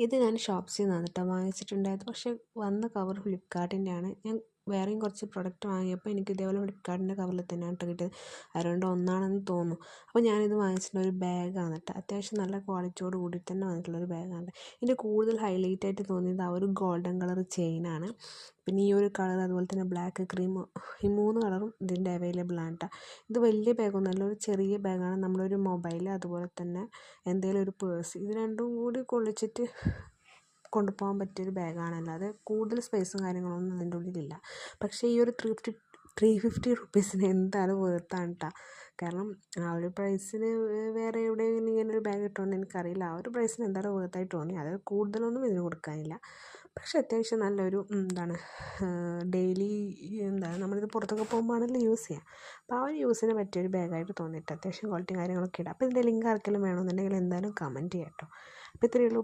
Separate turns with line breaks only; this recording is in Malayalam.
ഇത് ഞാൻ ഷോപ്സിൽ നിന്നാണ് കേട്ടോ വാങ്ങിച്ചിട്ടുണ്ടായത്. പക്ഷേ വന്ന കവർ ഫ്ലിപ്കാർട്ടിൻ്റെയാണ്. ഞാൻ വേറെയും കുറച്ച് പ്രൊഡക്റ്റ് വാങ്ങിയപ്പോൾ എനിക്ക് ഇതേപോലെ ഫ്ലിപ്കാർട്ടിൻ്റെ കവറിൽ തന്നെയാണ് കേട്ടോ കിട്ടിയത്. അതുകൊണ്ട് ഒന്നാണെന്ന് തോന്നുന്നു. അപ്പോൾ ഞാനിത് വാങ്ങിച്ചിട്ടുള്ള ഒരു ബാഗാണ് കേട്ടോ. അത്യാവശ്യം നല്ല ക്വാളിറ്റിയോട് കൂടി തന്നെ വന്നിട്ടുള്ളൊരു ബാഗാണ്. ഇതിൻ്റെ കൂടുതൽ ഹൈലൈറ്റ് ആയിട്ട് തോന്നിയത് ആ ഒരു ഗോൾഡൻ കളർ ചെയിനാണ്. പിന്നെ ഈ ഒരു കളർ, അതുപോലെ തന്നെ ബ്ലാക്ക്, ക്രീം, ഈ 3 കളറും ഇതിൻ്റെ അവൈലബിൾ ആണ് കേട്ടോ. ഇത് വലിയ ബാഗൊന്നുമല്ല, ഒരു ചെറിയ ബാഗാണ്. നമ്മളൊരു മൊബൈൽ, അതുപോലെ തന്നെ എന്തെങ്കിലും ഒരു പേഴ്സ്, ഇത് രണ്ടും കൂടി കൊള്ളിച്ചിട്ട് കൊണ്ടുപോകാൻ പറ്റിയൊരു ബാഗാണ്. അല്ലാതെ കൂടുതൽ സ്പേസും കാര്യങ്ങളൊന്നും അതിൻ്റെ ഉള്ളിലില്ല. പക്ഷേ ഈ ഒരു 350 റുപ്പീസിന് എന്തായാലും വേർത്താണ് കേട്ടോ. കാരണം ആ ഒരു പ്രൈസിന് വേറെ എവിടെയെങ്കിലും ഇങ്ങനൊരു ബാഗ് കിട്ടുമെന്ന് എനിക്കറിയില്ല. ആ ഒരു പ്രൈസിന് എന്തായാലും വേർത്തായിട്ട് തോന്നി. അത് കൂടുതലൊന്നും ഇതിന് കൊടുക്കാനില്ല. പക്ഷേ അത്യാവശ്യം നല്ലൊരു ഡെയിലി നമ്മളിത് പുറത്തൊക്കെ പോകുമ്പോഴാണല്ലോ യൂസ് ചെയ്യുക. അപ്പോൾ ആ ഒരു യൂസിന് പറ്റിയൊരു ബാഗായിട്ട് തോന്നിയിട്ട് അത്യാവശ്യം ക്വാളിറ്റിയും കാര്യങ്ങളൊക്കെ ഇടാം. അപ്പോൾ ഇതിൻ്റെ ലിങ്ക് ആർക്കെങ്കിലും വേണമെന്നുണ്ടെങ്കിൽ എന്തായാലും കമൻറ്റ് ചെയ്യാം കേട്ടോ. അപ്പോൾ ഇത്രയേ ഉള്ളൂ.